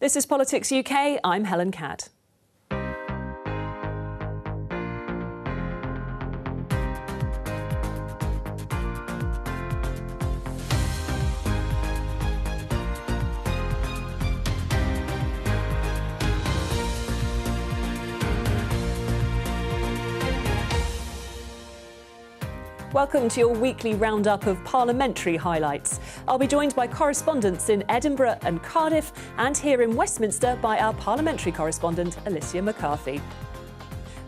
This is Politics UK. I'm Helen Catt. Welcome to your weekly roundup of parliamentary highlights. I'll be joined by correspondents in Edinburgh and Cardiff, and here in Westminster by our parliamentary correspondent, Alicia McCarthy.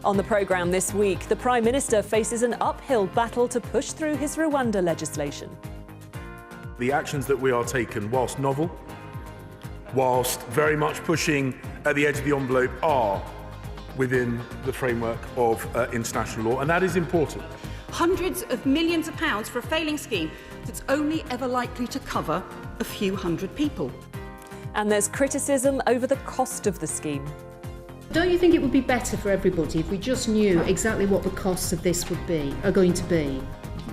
On the programme this week, the Prime Minister faces an uphill battle to push through his Rwanda legislation. The actions that we are taking, whilst novel, whilst very much pushing at the edge of the envelope, are within the framework of international law, and that is important. Hundreds of millions of pounds for a failing scheme that's only ever likely to cover a few hundred people. And there's criticism over the cost of the scheme. Don't you think it would be better for everybody if we just knew exactly what the costs of this are going to be?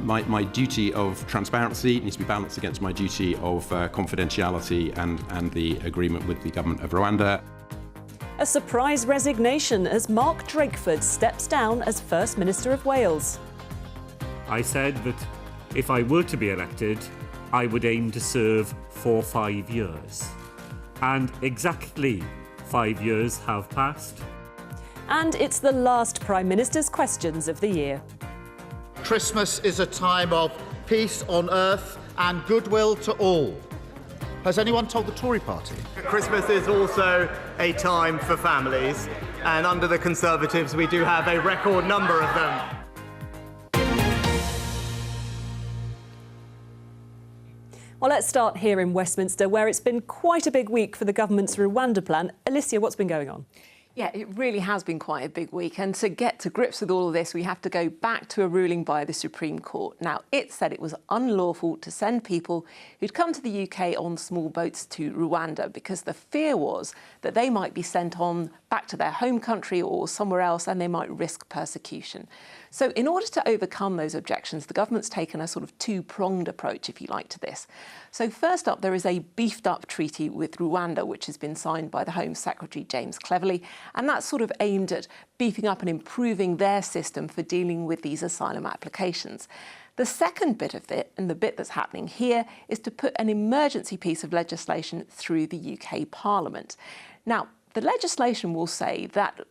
My duty of transparency needs to be balanced against my duty of confidentiality and the agreement with the government of Rwanda. A surprise resignation as Mark Drakeford steps down as First Minister of Wales. I said that if I were to be elected, I would aim to serve for 5 years. And exactly 5 years have passed. And it's the last Prime Minister's questions of the year. Christmas is a time of peace on earth and goodwill to all. Has anyone told the Tory party? Christmas is also a time for families, and under the Conservatives we do have a record number of them. Well, let's start here in Westminster, where it's been quite a big week for the government's Rwanda plan. Alicia, what's been going on? Yeah, it really has been quite a big week. And to get to grips with all of this, we have to go back to a ruling by the Supreme Court. Now, it said it was unlawful to send people who'd come to the UK on small boats to Rwanda because the fear was that they might be sent on back to their home country or somewhere else and they might risk persecution. So in order to overcome those objections, the government's taken a sort of two-pronged approach, if you like, to this. So first up, there is a beefed-up treaty with Rwanda, which has been signed by the Home Secretary, James Cleverly, and that's sort of aimed at beefing up and improving their system for dealing with these asylum applications. The second bit of it, and the bit that's happening here, is to put an emergency piece of legislation through the UK Parliament. Now, the legislation will say that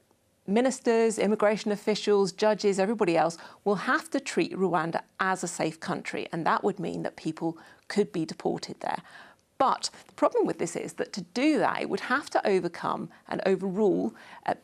ministers, immigration officials, judges, everybody else will have to treat Rwanda as a safe country, and that would mean that people could be deported there. But the problem with this is that to do that, it would have to overcome and overrule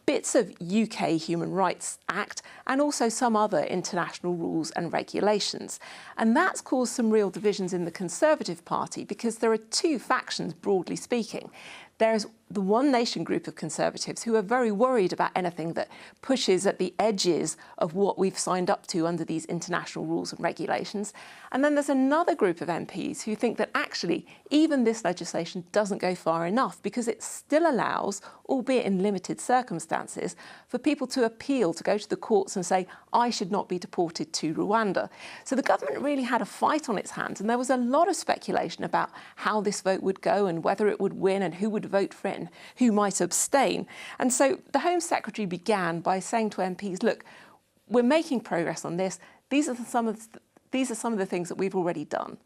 bits of UK Human Rights Act and also some other international rules and regulations. And that's caused some real divisions in the Conservative Party because there are two factions, broadly speaking. There's the One Nation group of Conservatives who are very worried about anything that pushes at the edges of what we've signed up to under these international rules and regulations. And then there's another group of MPs who think that actually even this legislation doesn't go far enough because it still allows, albeit in limited circumstances, for people to appeal, to go to the courts and say, I should not be deported to Rwanda. So the government really had a fight on its hands, and there was a lot of speculation about how this vote would go and whether it would win and who would vote for it and who might abstain. And so the Home Secretary began by saying to MPs, look, we're making progress on this. These are some of the things that we've already done.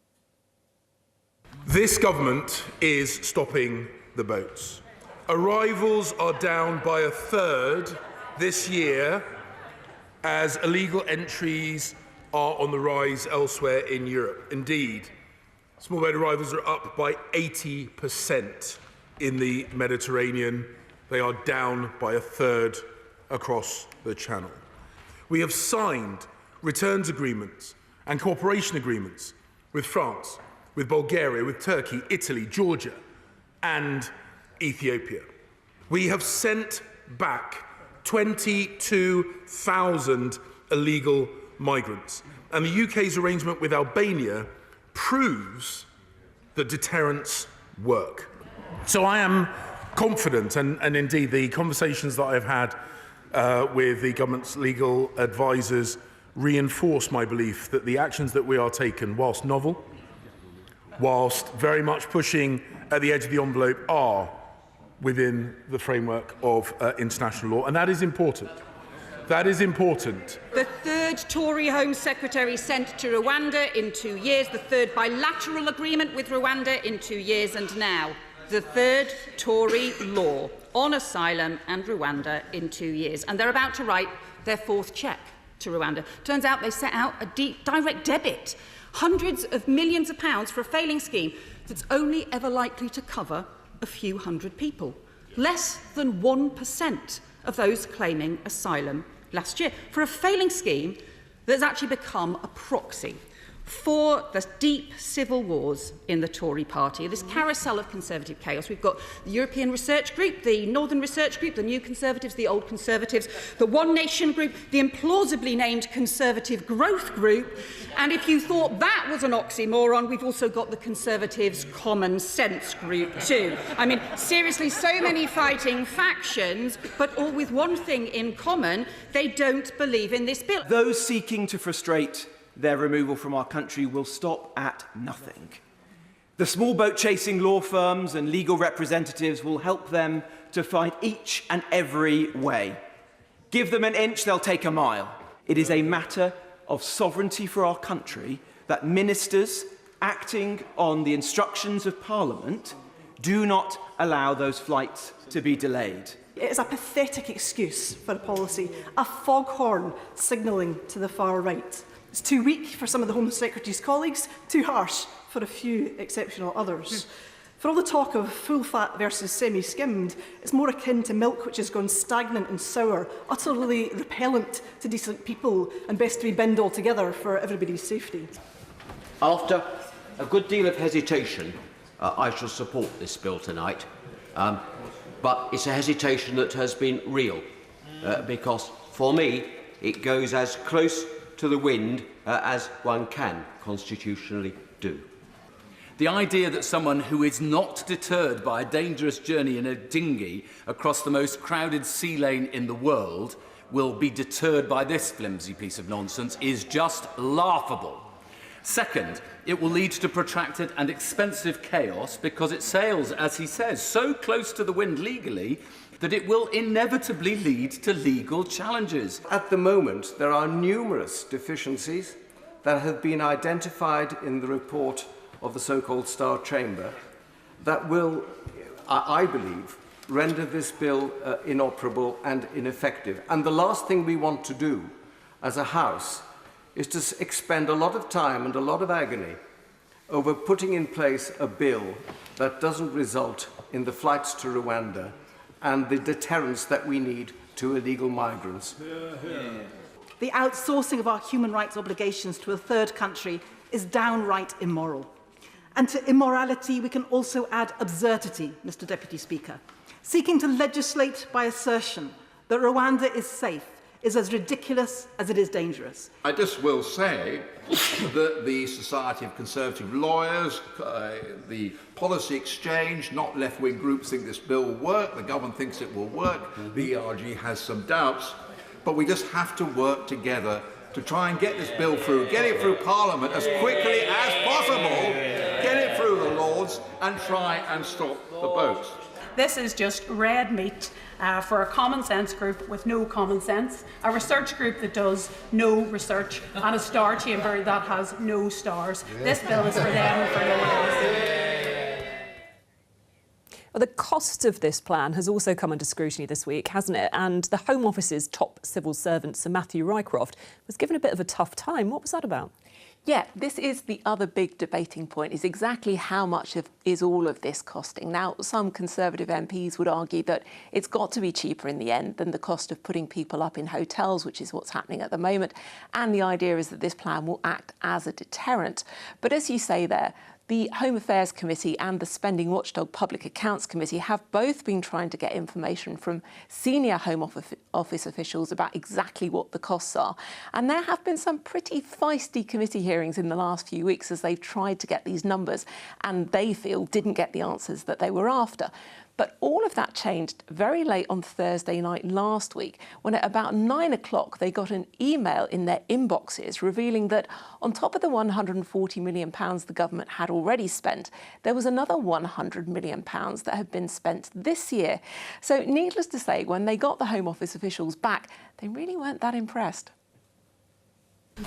This government is stopping the boats. Arrivals are down by a third this year as illegal entries are on the rise elsewhere in Europe. Indeed, small boat arrivals are up by 80% in the Mediterranean. They are down by a third across the Channel. We have signed returns agreements and cooperation agreements with France, with Bulgaria, with Turkey, Italy, Georgia, and Ethiopia. We have sent back 22,000 illegal migrants, and the UK's arrangement with Albania proves that deterrents work. So I am confident, and indeed the conversations that I've had with the government's legal advisors reinforce my belief that the actions that we are taking, whilst novel, whilst very much pushing at the edge of the envelope, are within the framework of international law, and that is important. That is important. The third Tory Home Secretary sent to Rwanda in 2 years, the third bilateral agreement with Rwanda in 2 years, and now the third Tory law on asylum and Rwanda in 2 years. And they're about to write their fourth cheque to Rwanda. Turns out they set out a direct debit, hundreds of millions of pounds for a failing scheme that's only ever likely to cover a few hundred people. Less than 1% of those claiming asylum last year, for a failing scheme that's actually become a proxy for the deep civil wars in the Tory party, this carousel of Conservative chaos. We've got the European Research Group, the Northern Research Group, the New Conservatives, the Old Conservatives, the One Nation Group, the implausibly named Conservative Growth Group, and if you thought that was an oxymoron, we've also got the Conservatives Common Sense Group too. I mean, seriously, so many fighting factions, but all with one thing in common: they don't believe in this bill. Those seeking to frustrate their removal from our country will stop at nothing. The small boat chasing law firms and legal representatives will help them to find each and every way. Give them an inch, they'll take a mile. It is a matter of sovereignty for our country that ministers acting on the instructions of Parliament do not allow those flights to be delayed. It is a pathetic excuse for a policy, a foghorn signalling to the far right. It's too weak for some of the Home Secretary's colleagues, too harsh for a few exceptional others. For all the talk of full-fat versus semi-skimmed, it's more akin to milk which has gone stagnant and sour, utterly repellent to decent people, and best to be binned altogether for everybody's safety. After a good deal of hesitation, I shall support this bill tonight, but it's a hesitation that has been real, because for me it goes as close to the wind as one can constitutionally do. The idea that someone who is not deterred by a dangerous journey in a dinghy across the most crowded sea lane in the world will be deterred by this flimsy piece of nonsense is just laughable. Second, it will lead to protracted and expensive chaos because it sails, as he says, so close to the wind legally that it will inevitably lead to legal challenges. At the moment, there are numerous deficiencies that have been identified in the report of the so-called Star Chamber that will, I believe, render this bill inoperable and ineffective. And the last thing we want to do as a House is to expend a lot of time and a lot of agony over putting in place a bill that doesn't result in the flights to Rwanda and the deterrence that we need to illegal migrants. The outsourcing of our human rights obligations to a third country is downright immoral. And to immorality we can also add absurdity, Mr. Deputy Speaker. Seeking to legislate by assertion that Rwanda is safe is as ridiculous as it is dangerous. I just will say that the Society of Conservative Lawyers, the Policy Exchange, not left-wing groups think this bill will work, the government thinks it will work, the ERG has some doubts, but we just have to work together to try and get this bill through, get it through Parliament as quickly as possible, get it through the Lords and try and stop the boats. This is just red meat for a common sense group with no common sense, a research group that does no research, and a star chamber that has no stars. This bill is for them and for no one else. Well, the cost of this plan has also come under scrutiny this week, hasn't it? And the Home Office's top civil servant, Sir Matthew Rycroft, was given a bit of a tough time. What was that about? Yeah, this is the other big debating point, is exactly how much is all of this costing. Now, some Conservative MPs would argue that it's got to be cheaper in the end than the cost of putting people up in hotels, which is what's happening at the moment. And the idea is that this plan will act as a deterrent. But as you say there, the Home Affairs Committee and the Spending Watchdog Public Accounts Committee have both been trying to get information from senior Home Office officials about exactly what the costs are. And there have been some pretty feisty committee hearings in the last few weeks as they've tried to get these numbers and they feel didn't get the answers that they were after. But all of that changed very late on Thursday night last week, when at about 9 o'clock they got an email in their inboxes revealing that on top of the £140 million the government had already spent, there was another £100 million that had been spent this year. So needless to say, when they got the Home Office officials back, they really weren't that impressed.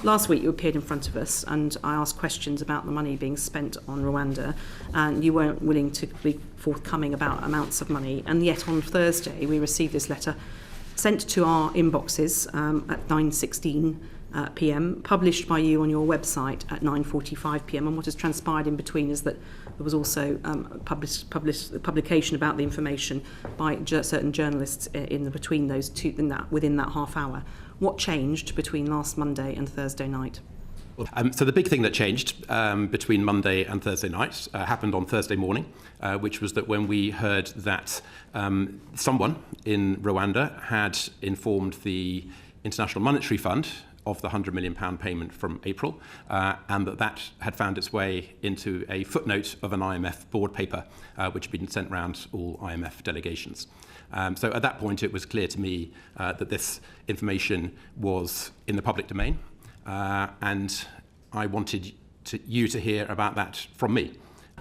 Last week you appeared in front of us and I asked questions about the money being spent on Rwanda, and you weren't willing to be forthcoming about amounts of money, and yet on Thursday we received this letter sent to our inboxes at 9:16 p.m, published by you on your website at 9:45 p.m, and what has transpired in between is that there was also publication about the information by certain journalists between those two, within that half hour. What changed between last Monday and Thursday night? So the big thing that changed between Monday and Thursday night happened on Thursday morning, which was that when we heard that someone in Rwanda had informed the International Monetary Fund of the £100 million payment from April, and that had found its way into a footnote of an IMF board paper, which had been sent round all IMF delegations. So at that point, it was clear to me that this information was in the public domain, and I wanted you to hear about that from me.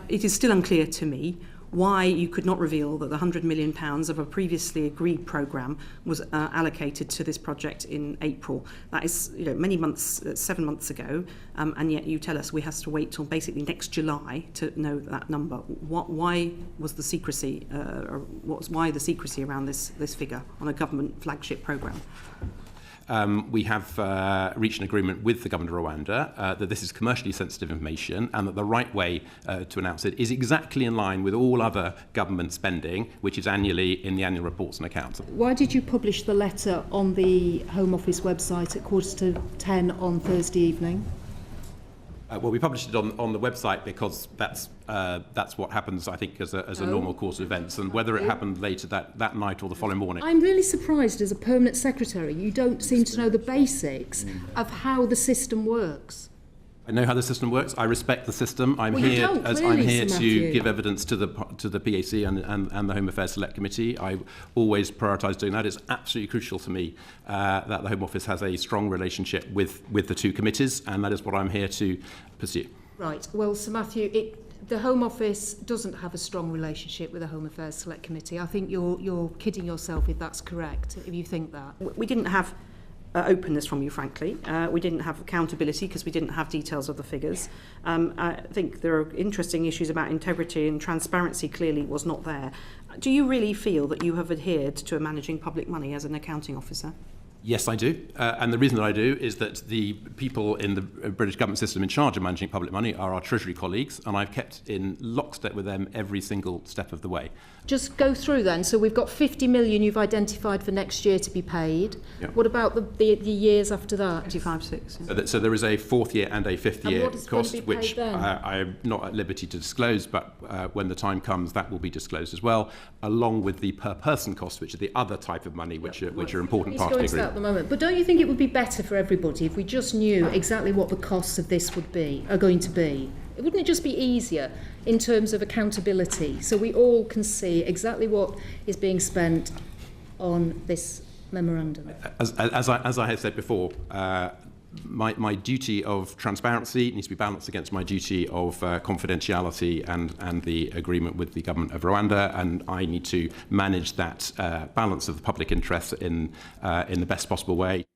It is still unclear to me why you could not reveal that the £100 million of a previously agreed programme was allocated to this project in April. That is, many months, 7 months ago, and yet you tell us we have to wait till basically next July to know that number. Why was the secrecy? Why the secrecy around this figure on a government flagship programme? We have reached an agreement with the government of Rwanda that this is commercially sensitive information, and that the right way to announce it is exactly in line with all other government spending, which is annually in the annual reports and accounts. Why did you publish the letter on the Home Office website at 9:45 on Thursday evening? Well, we published it on the website because that's what happens, I think, as a normal course of events. And whether it happened later that night or the following morning. I'm really surprised, as a permanent secretary, you don't seem to know the basics of how the system works. I know how the system works. I respect the system. I'm here to give evidence to the PAC and the Home Affairs Select Committee. I always prioritise doing that. It's absolutely crucial to me that the Home Office has a strong relationship with the two committees, and that is what I'm here to pursue. Right. Well, Sir Matthew, the Home Office doesn't have a strong relationship with the Home Affairs Select Committee. I think you're kidding yourself if that's correct, if you think that. We didn't have openness from you, frankly. We didn't have accountability because we didn't have details of the figures. I think there are interesting issues about integrity, and transparency clearly was not there. Do you really feel that you have adhered to managing public money as an accounting officer? Yes, I do. And the reason that I do is that the people in the British government system in charge of managing public money are our Treasury colleagues, and I've kept in lockstep with them every single step of the way. Just go through then. So we've got 50 million you've identified for next year to be paid. Yep. What about the years after that? 25/6. Yeah. So there is a fourth year and a fifth year cost, which I'm not at liberty to disclose, but when the time comes, that will be disclosed as well, along with the per person cost, which are the other type of money which are important part of the agreement. At the moment. But don't you think it would be better for everybody if we just knew exactly what the costs of this are going to be? Wouldn't it just be easier in terms of accountability, so we all can see exactly what is being spent on this memorandum? As I have said before, my duty of transparency needs to be balanced against my duty of confidentiality and the agreement with the government of Rwanda, and I need to manage that balance of the public interest in the best possible way.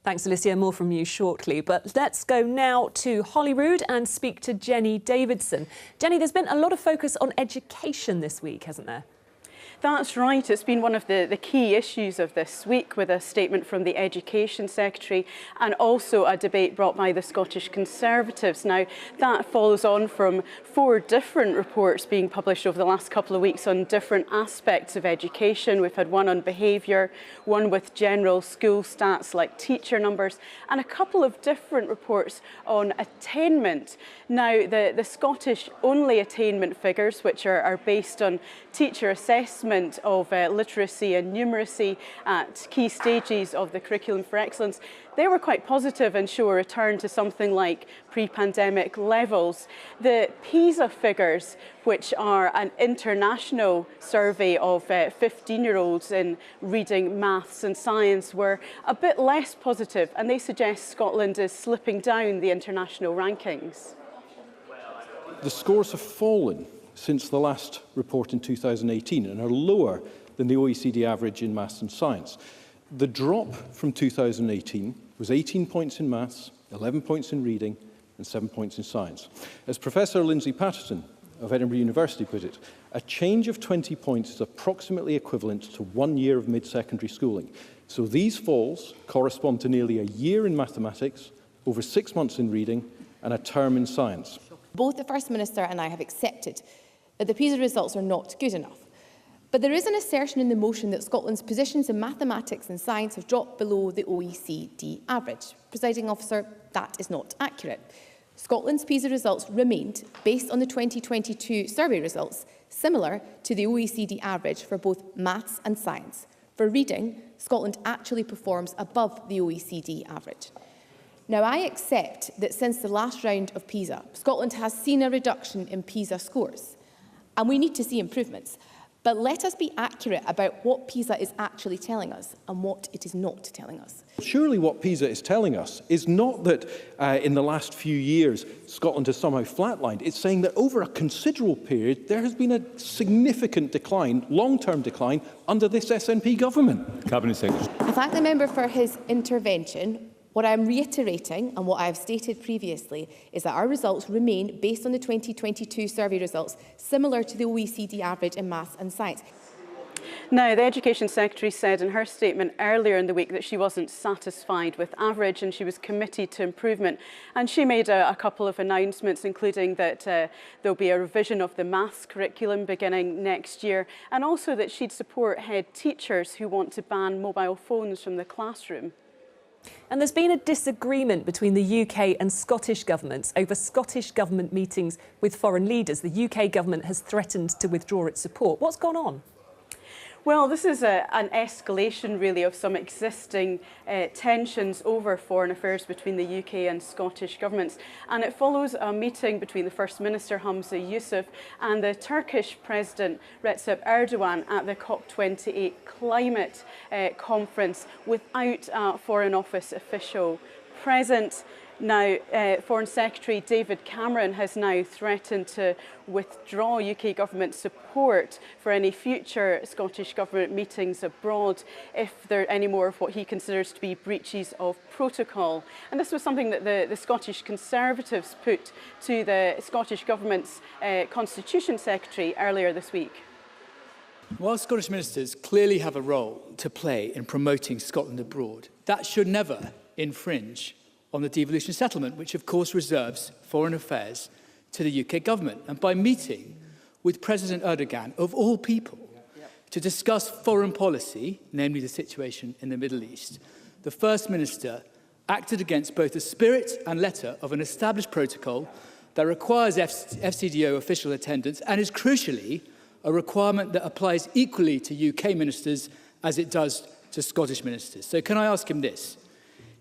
Thanks, Alicia. More from you shortly. But let's go now to Holyrood and speak to Jenny Davidson. Jenny, there's been a lot of focus on education this week, hasn't there? That's right. It's been one of the key issues of this week, with a statement from the Education Secretary and also a debate brought by the Scottish Conservatives. Now, that follows on from 4 different reports being published over the last couple of weeks on different aspects of education. We've had one on behaviour, one with general school stats like teacher numbers, and a couple of different reports on attainment. Now, the Scottish only attainment figures, which are based on teacher assessment assessment of literacy and numeracy at key stages of the Curriculum for Excellence, they were quite positive and show a return to something like pre-pandemic levels. The PISA figures, which are an international survey of 15-year-olds in reading, maths and science, were a bit less positive, and they suggest Scotland is slipping down the international rankings. The scores have fallen since the last report in 2018 and are lower than the OECD average in maths and science. The drop from 2018 was 18 points in maths, 11 points in reading and 7 points in science. As Professor Lindsay Patterson of Edinburgh University put it, a change of 20 points is approximately equivalent to 1 year of mid-secondary schooling. So these falls correspond to nearly a year in mathematics, over 6 months in reading and a term in science. Both the First Minister and I have accepted that the PISA results are not good enough. But there is an assertion in the motion that Scotland's positions in mathematics and science have dropped below the OECD average. Presiding Officer, that is not accurate. Scotland's PISA results remained, based on the 2022 survey results, similar to the OECD average for both maths and science. For reading, Scotland actually performs above the OECD average. Now, I accept that since the last round of PISA, Scotland has seen a reduction in PISA scores, and we need to see improvements. But let us be accurate about what PISA is actually telling us and what it is not telling us. Surely what PISA is telling us is not that in the last few years Scotland has somehow flatlined. It's saying that over a considerable period there has been a significant decline, long-term decline, under this SNP government. Cabinet Secretary. I thank the member for his intervention. What I'm reiterating and what I have stated previously is that our results remain, based on the 2022 survey results, similar to the OECD average in maths and science. Now, the Education Secretary said in her statement earlier in the week that she wasn't satisfied with average and she was committed to improvement. And she made a couple of announcements, including that there'll be a revision of the maths curriculum beginning next year, and also that she'd support head teachers who want to ban mobile phones from the classroom. And there's been a disagreement between the UK and Scottish governments over Scottish government meetings with foreign leaders. The UK government has threatened to withdraw its support. What's gone on? Well, this is an escalation, really, of some existing tensions over foreign affairs between the UK and Scottish governments. And it follows a meeting between the First Minister, Hamza Yusuf, and the Turkish President, Recep Erdogan, at the COP28 climate conference without a Foreign Office official present. Now, Foreign Secretary David Cameron has now threatened to withdraw UK government support for any future Scottish government meetings abroad if there are any more of what he considers to be breaches of protocol. And this was something that the Scottish Conservatives put to the Scottish government's Constitution Secretary earlier this week. While Scottish ministers clearly have a role to play in promoting Scotland abroad, that should never infringe on the devolution settlement, which of course reserves foreign affairs to the UK government. And by meeting with President Erdogan, of all people, to discuss foreign policy, namely the situation in the Middle East, the First Minister acted against both the spirit and letter of an established protocol that requires FCDO official attendance and is crucially a requirement that applies equally to UK ministers as it does to Scottish ministers. So can I ask him this?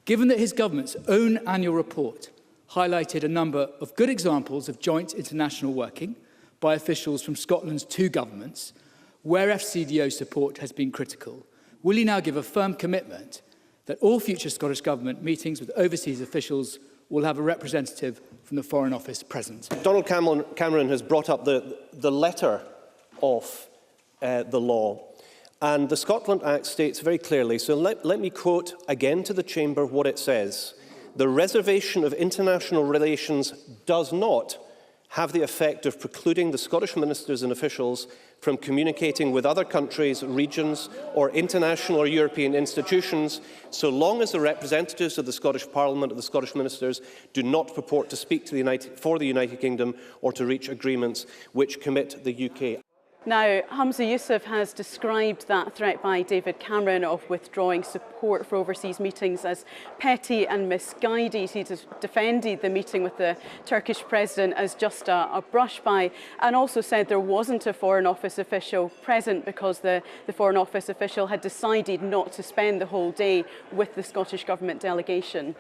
Given that his government's own annual report highlighted a number of good examples of joint international working by officials from Scotland's two governments, where FCDO support has been critical, will he now give a firm commitment that all future Scottish Government meetings with overseas officials will have a representative from the Foreign Office present? Donald Cameron has brought up the letter of the law. And the Scotland Act states very clearly, so let me quote again to the Chamber what it says. The reservation of international relations does not have the effect of precluding the Scottish ministers and officials from communicating with other countries, regions, or international or European institutions, so long as the representatives of the Scottish Parliament or the Scottish ministers do not purport to speak to for the United Kingdom or to reach agreements which commit the UK. Now, Humza Yousaf has described that threat by David Cameron of withdrawing support for overseas meetings as petty and misguided. He defended the meeting with the Turkish president as just a brush-by, and also said there wasn't a Foreign Office official present because the Foreign Office official had decided not to spend the whole day with the Scottish Government delegation.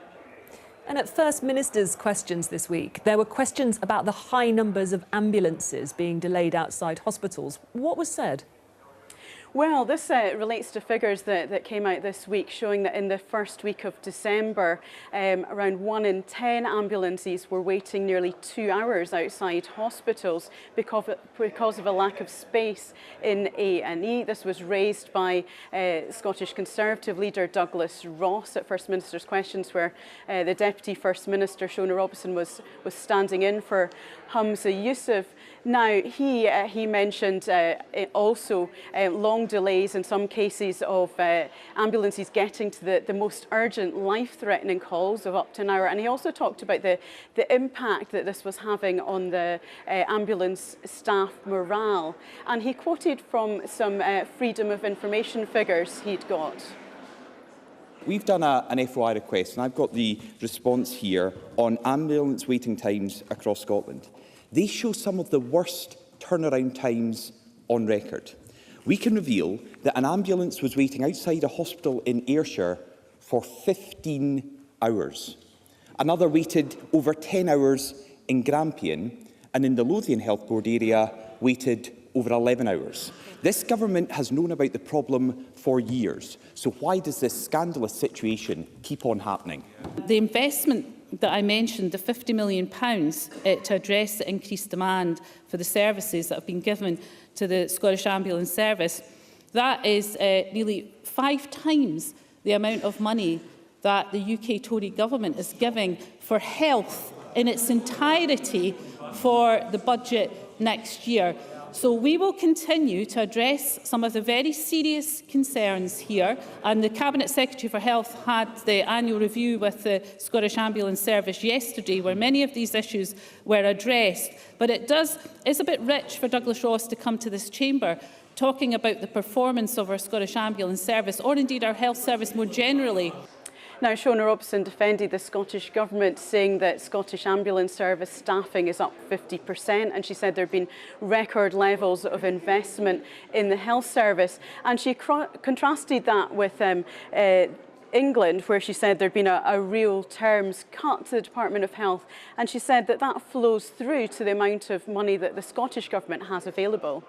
And at First Minister's questions this week, there were questions about the high numbers of ambulances being delayed outside hospitals. What was said? Well, this relates to figures that came out this week showing that in the first week of December, around 1 in 10 ambulances were waiting nearly 2 hours outside hospitals because of a lack of space in A&E. This was raised by Scottish Conservative leader Douglas Ross at First Minister's questions, where the Deputy First Minister, Shona Robison, was standing in for Humza Yousaf. Now, he mentioned also long delays in some cases of ambulances getting to the most urgent life-threatening calls of up to an hour. And he also talked about the impact that this was having on the ambulance staff morale. And he quoted from some freedom of information figures he'd got. We've done an FOI request, and I've got the response here on ambulance waiting times across Scotland. They show some of the worst turnaround times on record. We can reveal that an ambulance was waiting outside a hospital in Ayrshire for 15 hours. Another waited over 10 hours in Grampian, and in the Lothian Health Board area waited over 11 hours. This government has known about the problem for years, so why does this scandalous situation keep on happening? The investment that I mentioned, the £50 million to address the increased demand for the services that have been given to the Scottish Ambulance Service, that is nearly 5 times the amount of money that the UK Tory government is giving for health in its entirety for the budget next year. So we will continue to address some of the very serious concerns here, and the Cabinet Secretary for Health had the annual review with the Scottish Ambulance Service yesterday, where many of these issues were addressed. But it's a bit rich for Douglas Ross to come to this chamber talking about the performance of our Scottish Ambulance Service, or indeed our health service more generally. Now, Shona Robison defended the Scottish Government, saying that Scottish Ambulance Service staffing is up 50%, and she said there have been record levels of investment in the health service. And she contrasted that with England, where she said there'd been a real terms cut to the Department of Health, and she said that that flows through to the amount of money that the Scottish Government has available.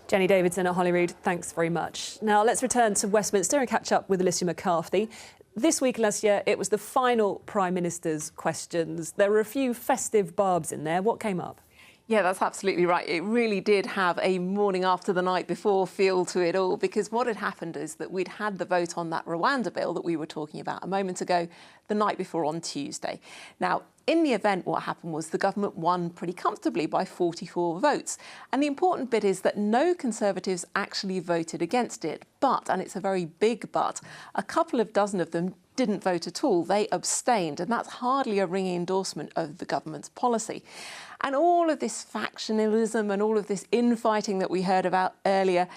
Jenny Davidson at Holyrood, thanks very much. Now let's return to Westminster and catch up with Alicia McCarthy. This week, Alicia, it was the final Prime Minister's questions. There were a few festive barbs in there. What came up? Yeah, that's absolutely right. It really did have a morning after the night before feel to it all, because what had happened is that we'd had the vote on that Rwanda bill that we were talking about a moment ago the night before on Tuesday. Now, in the event, what happened was the government won pretty comfortably by 44 votes. And the important bit is that no Conservatives actually voted against it. But, and it's a very big but, a couple of dozen of them didn't vote at all. They abstained, and that's hardly a ringing endorsement of the government's policy. And all of this factionalism and all of this infighting that we heard about earlier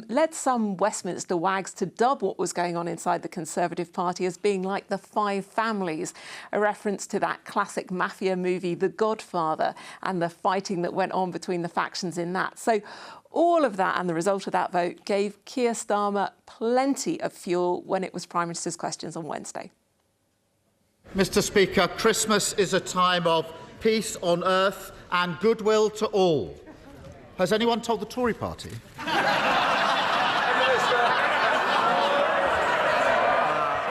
led some Westminster wags to dub what was going on inside the Conservative Party as being like the Five Families, a reference to that classic mafia movie, The Godfather, and the fighting that went on between the factions in that. So all of that and the result of that vote gave Keir Starmer plenty of fuel when it was Prime Minister's questions on Wednesday. Mr. Speaker, Christmas is a time of peace on earth and goodwill to all. Has anyone told the Tory party?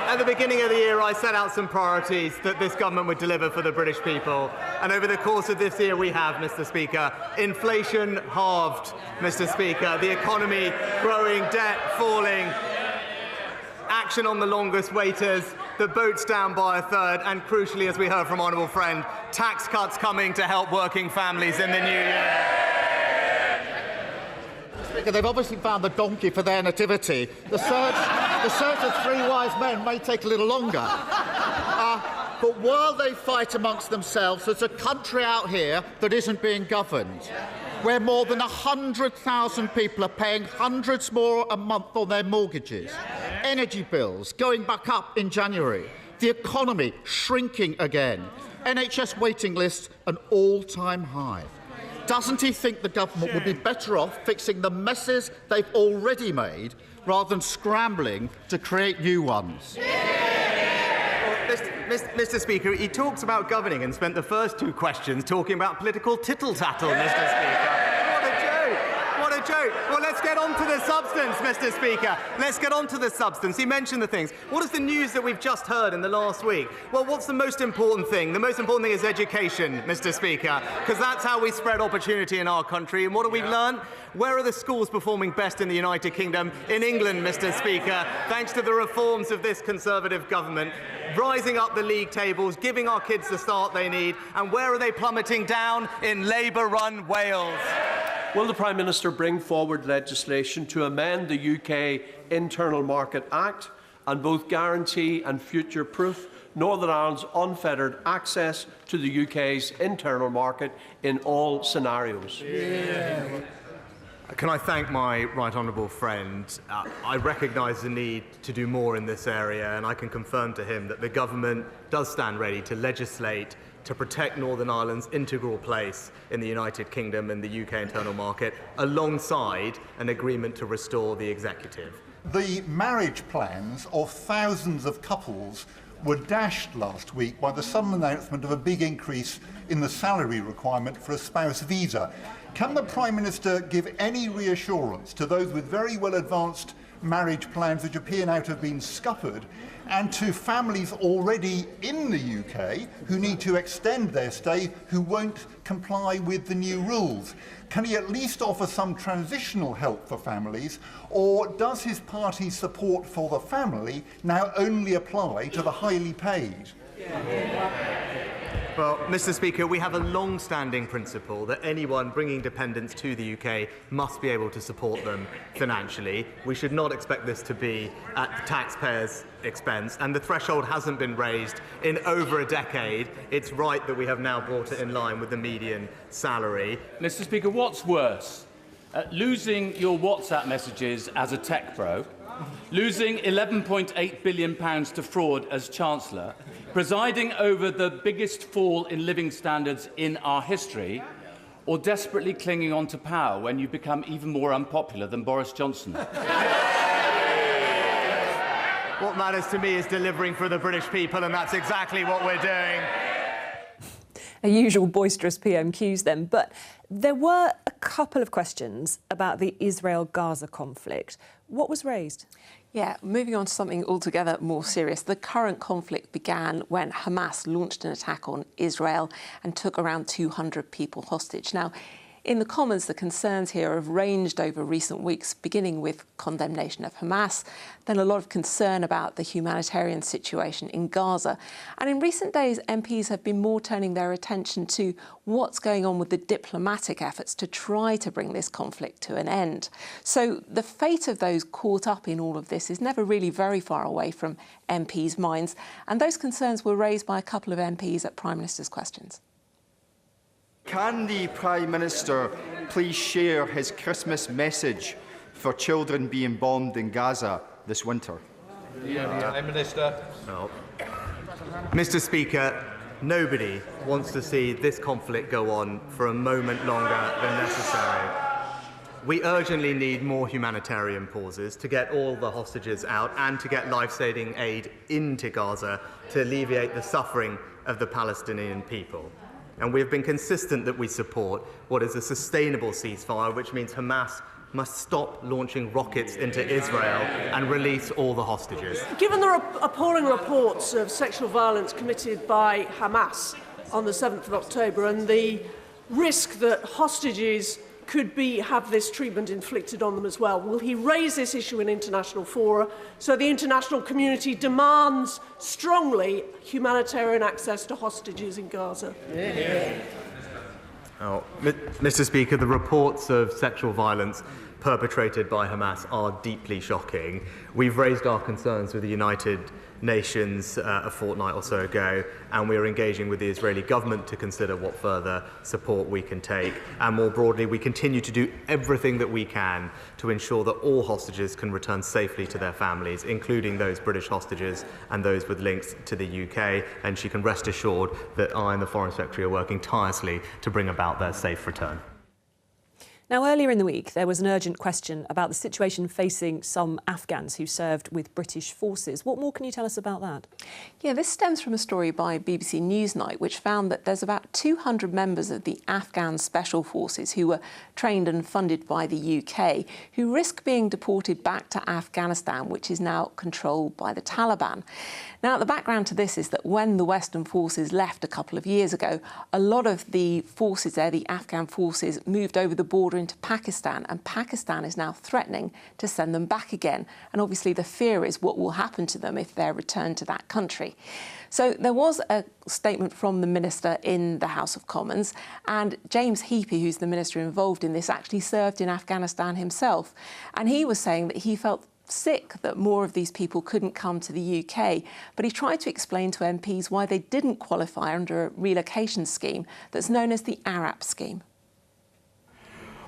At the beginning of the year, I set out some priorities that this government would deliver for the British people. And over the course of this year, we have, Mr. Speaker. Inflation halved, Mr. Speaker. The economy growing, debt falling. Action on the longest waiters, the boats down by a third, and crucially, as we heard from Honourable Friend, tax cuts coming to help working families in the new year. Speaker, they've obviously found the donkey for their nativity. The search of 3 wise men may take a little longer. But while they fight amongst themselves, there's a country out here that isn't being governed. where more than 100,000 people are paying hundreds more a month on their mortgages, energy bills going back up in January, the economy shrinking again, NHS waiting lists an all-time high. Doesn't he think the government would be better off fixing the messes they've already made rather than scrambling to create new ones? Mr. Speaker, he talks about governing and spent the first two questions talking about political tittle-tattle, Mr. Speaker. What a joke! What a joke! Well, let's get on to the substance, Mr. Speaker. Let's get on to the substance. He mentioned the things. What is the news that we've just heard in the last week? Well, what's the most important thing? The most important thing is education, Mr. Speaker, because that's how we spread opportunity in our country. And what have we learned? Where are the schools performing best in the United Kingdom? In England, Mr. Speaker, thanks to the reforms of this Conservative government, rising up the league tables, giving our kids the start they need. And where are they plummeting down? In Labour-run Wales. Will the Prime Minister bring forward legislation to amend the UK Internal Market Act and both guarantee and future-proof Northern Ireland's unfettered access to the UK's internal market in all scenarios? Can I thank my right honourable friend? I recognise the need to do more in this area, and I can confirm to him that the government does stand ready to legislate to protect Northern Ireland's integral place in the United Kingdom and the UK internal market, alongside an agreement to restore the executive. The marriage plans of thousands of couples were dashed last week by the sudden announcement of a big increase in the salary requirement for a spouse visa. Can the Prime Minister give any reassurance to those with very well advanced marriage plans which appear now to have been scuppered, and to families already in the UK who need to extend their stay who won't comply with the new rules? Can he at least offer some transitional help for families, or does his party's support for the family now only apply to the highly paid? Well, Mr. Speaker, we have a long-standing principle that anyone bringing dependents to the UK must be able to support them financially. We should not expect this to be at the taxpayers' expense, and the threshold hasn't been raised in over a decade. It's right that we have now brought it in line with the median salary. Mr. Speaker, what's worse? Losing your WhatsApp messages as a tech bro, losing £11.8 billion to fraud as Chancellor, presiding over the biggest fall in living standards in our history, or desperately clinging on to power when you become even more unpopular than Boris Johnson? What matters to me is delivering for the British people, and that's exactly what we're doing. A usual boisterous PMQs then, but there were a couple of questions about the Israel-Gaza conflict. What was raised? Yeah, moving on to something altogether more serious. The current conflict began when Hamas launched an attack on Israel and took around 200 people hostage. Now, in the Commons, the concerns here have ranged over recent weeks, beginning with condemnation of Hamas, then a lot of concern about the humanitarian situation in Gaza. And in recent days, MPs have been more turning their attention to what's going on with the diplomatic efforts to try to bring this conflict to an end. So the fate of those caught up in all of this is never really very far away from MPs' minds. And those concerns were raised by a couple of MPs at Prime Minister's questions. Can the Prime Minister please share his Christmas message for children being bombed in Gaza this winter? Prime Minister. No. Mr. Speaker, nobody wants to see this conflict go on for a moment longer than necessary. We urgently need more humanitarian pauses to get all the hostages out and to get life-saving aid into Gaza to alleviate the suffering of the Palestinian people. And we have been consistent that we support what is a sustainable ceasefire, which means Hamas must stop launching rockets into Israel and release all the hostages. Given the appalling reports of sexual violence committed by Hamas on the 7th of October and the risk that hostages could have this treatment inflicted on them as well, will he raise this issue in international fora so the international community demands strongly humanitarian access to hostages in Gaza? Oh, Mr. Speaker, the reports of sexual violence perpetrated by Hamas are deeply shocking. We've raised our concerns with the United Nations a fortnight or so ago, and we are engaging with the Israeli government to consider what further support we can take. And more broadly, we continue to do everything that we can to ensure that all hostages can return safely to their families, including those British hostages and those with links to the UK. And she can rest assured that I and the Foreign Secretary are working tirelessly to bring about their safe return. Now, earlier in the week, there was an urgent question about the situation facing some Afghans who served with British forces. What more can you tell us about that? Yeah, this stems from a story by BBC Newsnight, which found that there's about 200 members of the Afghan Special Forces who were trained and funded by the UK, who risk being deported back to Afghanistan, which is now controlled by the Taliban. Now, the background to this is that when the Western forces left a couple of years ago, a lot of the forces there, the Afghan forces, moved over the border into Pakistan, and Pakistan is now threatening to send them back again. And obviously the fear is what will happen to them if they're returned to that country. So there was a statement from the Minister in the House of Commons, and James Heappey, who's the Minister involved in this, actually served in Afghanistan himself. And he was saying that he felt sick that more of these people couldn't come to the UK, but he tried to explain to MPs why they didn't qualify under a relocation scheme that's known as the ARAP scheme.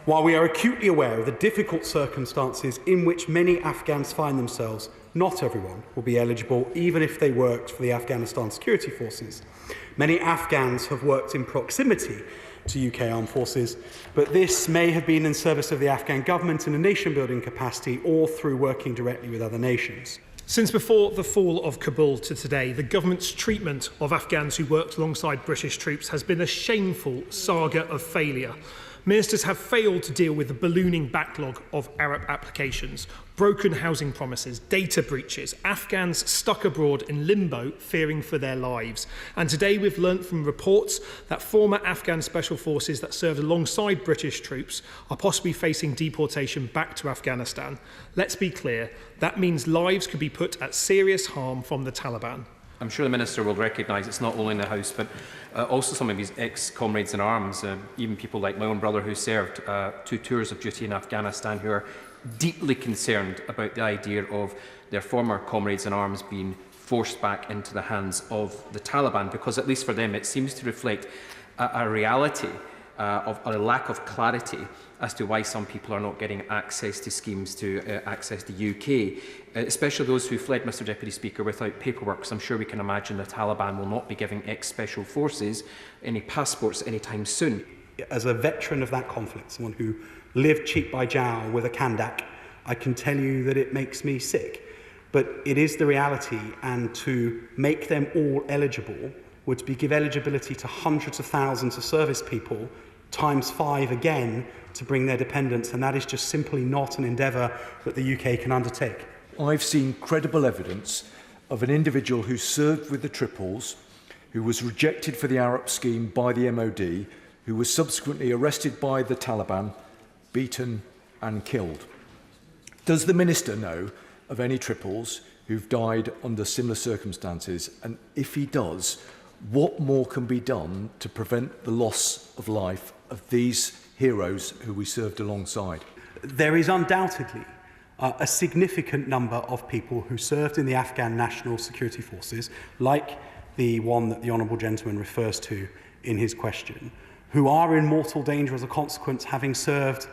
While we are acutely aware of the difficult circumstances in which many Afghans find themselves, not everyone will be eligible, even if they worked for the Afghanistan security forces. Many Afghans have worked in proximity to UK armed forces, but this may have been in service of the Afghan government in a nation-building capacity or through working directly with other nations. Since before the fall of Kabul to today, the government's treatment of Afghans who worked alongside British troops has been a shameful saga of failure. Ministers have failed to deal with the ballooning backlog of ARAP applications, broken housing promises, data breaches, Afghans stuck abroad in limbo, fearing for their lives. And today we've learnt from reports that former Afghan special forces that served alongside British troops are possibly facing deportation back to Afghanistan. Let's be clear, that means lives could be put at serious harm from the Taliban. I'm sure the Minister will recognise it's not only in the House, but also some of his ex-comrades in arms, even people like my own brother who served 2 tours of duty in Afghanistan, who are deeply concerned about the idea of their former comrades in arms being forced back into the hands of the Taliban, because at least for them it seems to reflect a reality of a lack of clarity as to why some people are not getting access to schemes to access the UK, especially those who fled, Mr Deputy Speaker, without paperwork. So I'm sure we can imagine the Taliban will not be giving ex-special forces any passports anytime soon. As a veteran of that conflict, someone who lived cheek by jowl with a Kandak, I can tell you that it makes me sick. But it is the reality, and to make them all eligible would be give eligibility to hundreds of thousands of service people times 5 again to bring their dependents, and that is just simply not an endeavour that the UK can undertake. I've seen credible evidence of an individual who served with the Triples, who was rejected for the ARAP scheme by the MOD, who was subsequently arrested by the Taliban, beaten and killed. Does the Minister know of any Triples who've died under similar circumstances? And if he does, what more can be done to prevent the loss of life of these heroes who we served alongside? There is undoubtedly a significant number of people who served in the Afghan National Security Forces, like the one that the Honourable Gentleman refers to in his question, who are in mortal danger as a consequence, having served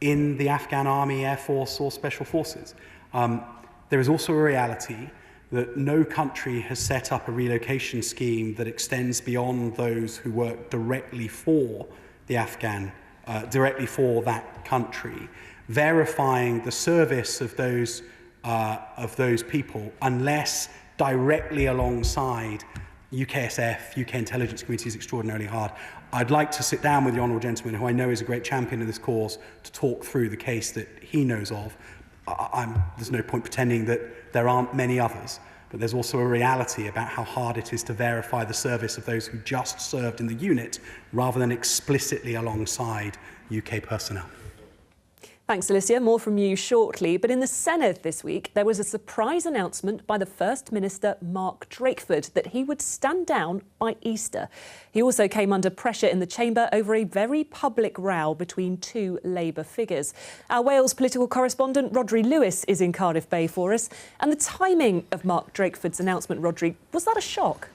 in the Afghan Army, Air Force or Special Forces. There is also a reality that no country has set up a relocation scheme that extends beyond those who work directly for the directly for that country, verifying the service of those people, unless directly alongside UKSF, UK intelligence community, is extraordinarily hard. I'd like to sit down with the Honourable Gentleman, who I know is a great champion of this cause, to talk through the case that he knows of. There's no point pretending that there aren't many others, but there's also a reality about how hard it is to verify the service of those who just served in the unit rather than explicitly alongside UK personnel. Thanks, Alicia. More from you shortly. But in the Senedd this week, there was a surprise announcement by the First Minister, Mark Drakeford, that he would stand down by Easter. He also came under pressure in the Chamber over a very public row between two Labour figures. Our Wales political correspondent, Rodri Lewis, is in Cardiff Bay for us. And the timing of Mark Drakeford's announcement, Rodri, was that a shock?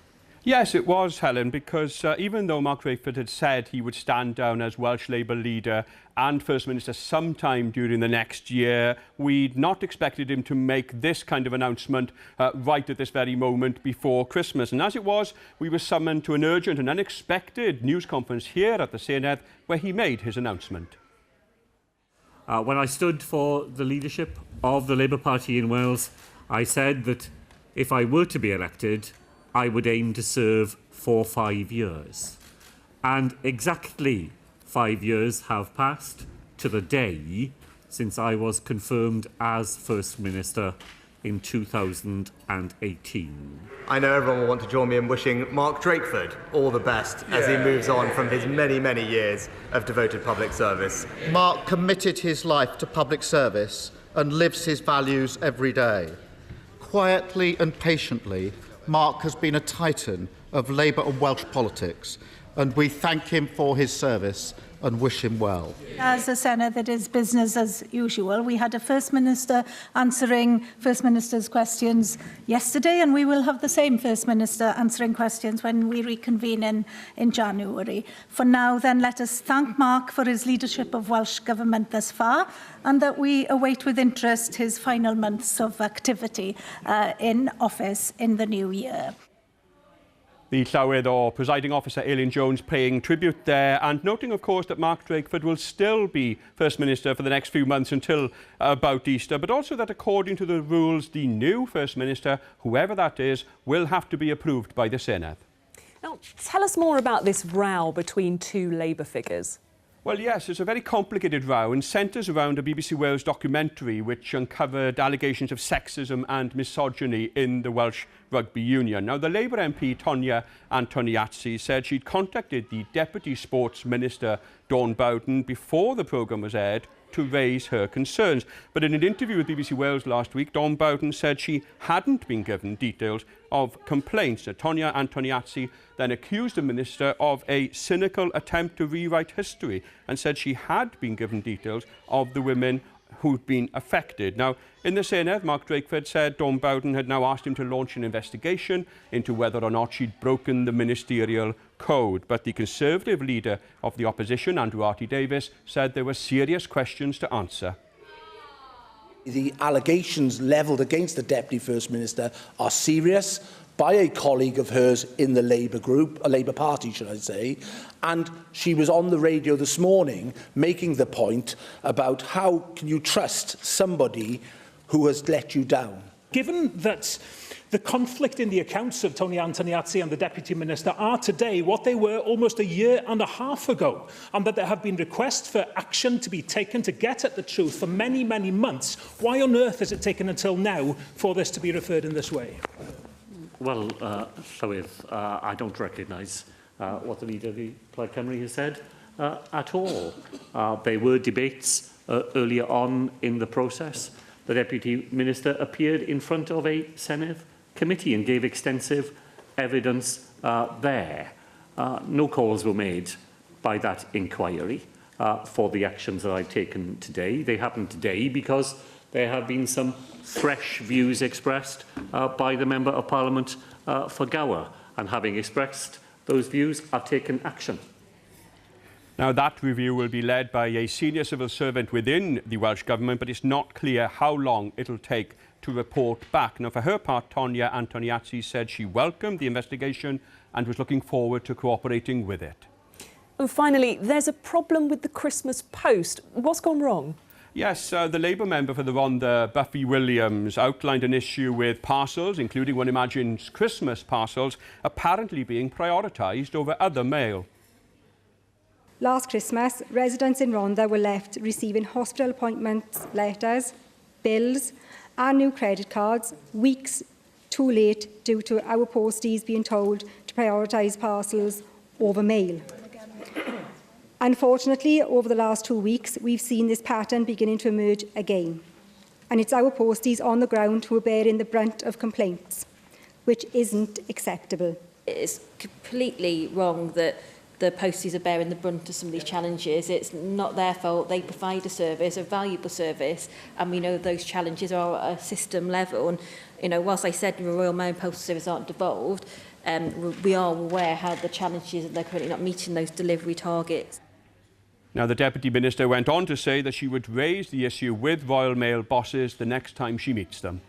Yes, it was, Helen, because even though Mark Drakeford had said he would stand down as Welsh Labour leader and First Minister sometime during the next year, we'd not expected him to make this kind of announcement right at this very moment before Christmas. And as it was, we were summoned to an urgent and unexpected news conference here at the Senedd, where he made his announcement. When I stood for the leadership of the Labour Party in Wales, I said that if I were to be elected, I would aim to serve for 5 years. And exactly 5 years have passed to the day since I was confirmed as First Minister in 2018. I know everyone will want to join me in wishing Mark Drakeford all the best as he moves on from his many, many years of devoted public service. Mark committed his life to public service and lives his values every day. Quietly and patiently, Mark has been a titan of Labour and Welsh politics, and we thank him for his service and wish him well. As a Senedd, it is business as usual. We had a First Minister answering First Minister's questions yesterday, and we will have the same First Minister answering questions when we reconvene in January. For now, then, let us thank Mark for his leadership of Welsh Government thus far, and that we await with interest his final months of activity in office in the new year. The Llawydd o Presiding Officer Elin Jones paying tribute there and noting, of course, that Mark Drakeford will still be First Minister for the next few months until about Easter, but also that according to the rules, the new First Minister, whoever that is, will have to be approved by the Senedd. Now, tell us more about this row between two Labour figures. Well, yes, it's a very complicated row and centres around a BBC Wales documentary which uncovered allegations of sexism and misogyny in the Welsh Rugby Union. Now, the Labour MP, Tonya Antoniazzi, said she'd contacted the Deputy Sports Minister, Dawn Bowden, before the programme was aired to raise her concerns. But in an interview with BBC Wales last week, Dawn Bowden said she hadn't been given details of complaints. Tonya Antoniazzi then accused the minister of a cynical attempt to rewrite history and said she had been given details of the women who'd been affected. Now, in the Senedd, Mark Drakeford said Dawn Bowden had now asked him to launch an investigation into whether or not she'd broken the ministerial code. But the Conservative leader of the opposition, Andrew Davies, said there were serious questions to answer. The allegations levelled against the Deputy First Minister are serious by a colleague of hers in the Labour group, a Labour Party, should I say, and she was on the radio this morning making the point about how can you trust somebody who has let you down. Given that the conflict in the accounts of Tonya Antoniazzi and the Deputy Minister are today what they were almost a year and a half ago, and that there have been requests for action to be taken to get at the truth for many, many months, why on earth has it taken until now for this to be referred in this way? Well, Llywydd, I don't recognise what the leader of the Plaid Cymru has said at all. There were debates earlier on in the process. The Deputy Minister appeared in front of a Senedd committee and gave extensive evidence there. No calls were made by that inquiry for the actions that I've taken today. They happened today because there have been some fresh views expressed by the Member of Parliament for Gower, and having expressed those views, I've taken action. Now, that review will be led by a senior civil servant within the Welsh Government, but it's not clear how long it'll take to report back. Now, for her part, Tonya Antoniazzi said she welcomed the investigation and was looking forward to cooperating with it. And finally, there's a problem with the Christmas post. What's gone wrong? Yes, the Labour member for the Rhondda, Buffy Williams, outlined an issue with parcels, including one imagines Christmas parcels, apparently being prioritised over other mail. Last Christmas, residents in Rhondda were left receiving hospital appointments, letters, bills and new credit cards weeks too late due to our posties being told to prioritise parcels over mail. Unfortunately, over the last 2 weeks, we've seen this pattern beginning to emerge again. And it's our posties on the ground who are bearing the brunt of complaints, which isn't acceptable. It's completely wrong that the posties are bearing the brunt of some of these challenges. It's not their fault. They provide a service, a valuable service, and we know those challenges are at a system level. And, you know, whilst I said the Royal Mail and Postal Service aren't devolved, we are aware how the challenges and they're currently not meeting those delivery targets. Now, the Deputy Minister went on to say that she would raise the issue with Royal Mail bosses the next time she meets them.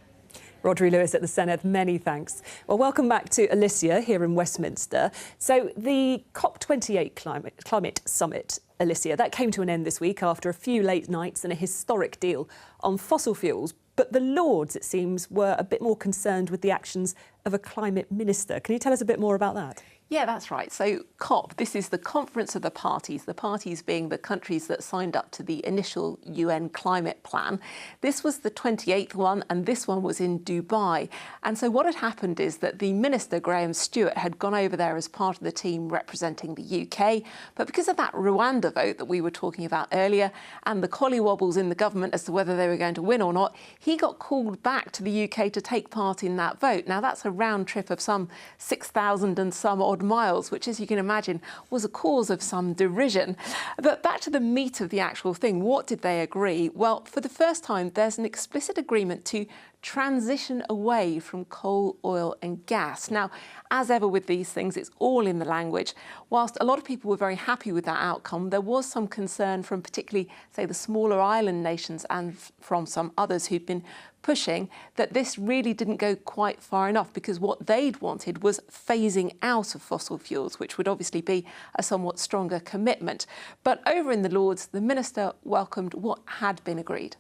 Rodri Lewis at the Senedd, many thanks. Well, welcome back to Alicia here in Westminster. So the COP28 climate summit, Alicia, that came to an end this week after a few late nights and a historic deal on fossil fuels. But the Lords, it seems, were a bit more concerned with the actions of a climate minister. Can you tell us a bit more about that? Yeah, that's right. So COP, this is the Conference of the parties being the countries that signed up to the initial UN climate plan. This was the 28th one, and this one was in Dubai. And so what had happened is that the Minister, Graham Stewart, had gone over there as part of the team representing the UK. But because of that Rwanda vote that we were talking about earlier and the collywobbles in the government as to whether they were going to win or not, he got called back to the UK to take part in that vote. Now, that's a round trip of some 6,000 and some odd miles, which, as you can imagine, was a cause of some derision. But back to the meat of the actual thing, what did they agree? Well, for the first time, there's an explicit agreement to transition away from coal, oil and gas. Now, as ever with these things, it's all in the language. Whilst a lot of people were very happy with that outcome, there was some concern from particularly, say, the smaller island nations and from some others who'd been pushing that this really didn't go quite far enough, because what they'd wanted was phasing out of fossil fuels, which would obviously be a somewhat stronger commitment. But over in the Lords, the Minister welcomed what had been agreed.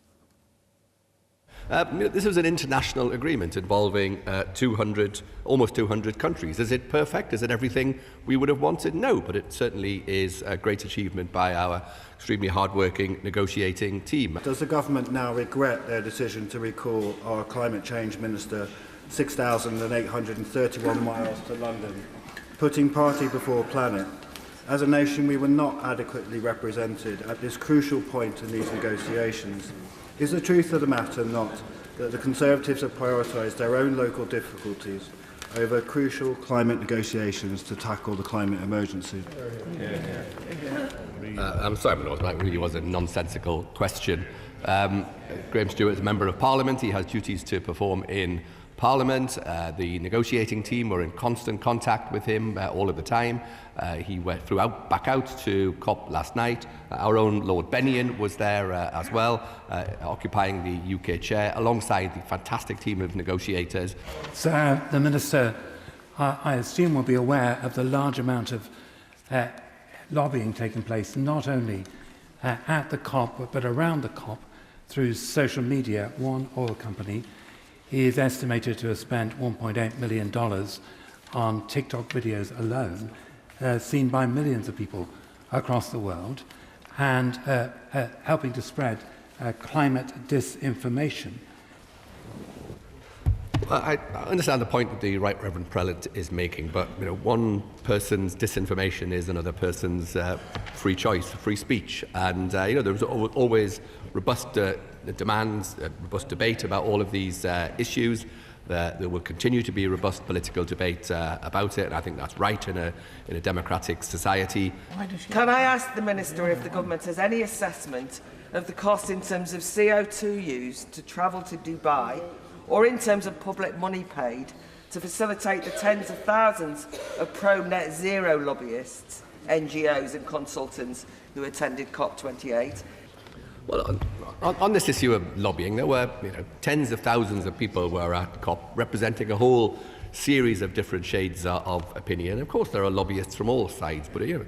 This was an international agreement involving almost 200 countries. Is it perfect? Is it everything we would have wanted? No, but it certainly is a great achievement by our extremely hard-working negotiating team. Does the government now regret their decision to recall our climate change minister 6,831 miles to London, putting party before planet? As a nation, we were not adequately represented at this crucial point in these negotiations. Is the truth of the matter not that the Conservatives have prioritised their own local difficulties over crucial climate negotiations to tackle the climate emergency? I'm sorry, but that really was a nonsensical question. Graham Stewart is a Member of Parliament. He has duties to perform in Parliament. The negotiating team were in constant contact with him all of the time. He flew back out to COP last night. Our own Lord Bennion was there as well, occupying the UK chair, alongside the fantastic team of negotiators. So the Minister, I assume, will be aware of the large amount of lobbying taking place, not only at the COP, but around the COP through social media. One oil company is estimated to have spent $1.8 million on TikTok videos alone, seen by millions of people across the world, and helping to spread climate disinformation. Well, I understand the point that the Right Reverend Prelate is making, but one person's disinformation is another person's free choice, free speech, and there's always robust demands, robust debate about all of these issues. There will continue to be robust political debate about it, and I think that's right in a democratic society. Can I ask the Minister if the government has any assessment of the cost in terms of CO2 used to travel to Dubai, or in terms of public money paid to facilitate the tens of thousands of pro-net zero lobbyists, NGOs and consultants who attended COP28? Well, on this issue of lobbying, there were tens of thousands of people were at COP, representing a whole series of different shades of opinion. Of course, there are lobbyists from all sides, but it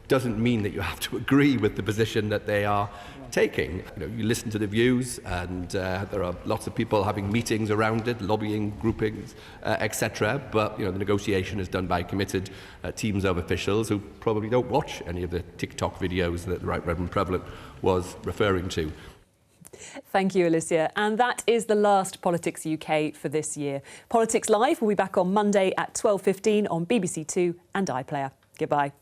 doesn't mean that you have to agree with the position that they are taking. You listen to the views, and there are lots of people having meetings around it, lobbying groupings, etc. But the negotiation is done by committed teams of officials who probably don't watch any of the TikTok videos that the Right Reverend Prelate was referring to. Thank you, Alicia. And that is the last Politics UK for this year. Politics Live will be back on Monday at 12:15 on BBC Two and iPlayer. Goodbye.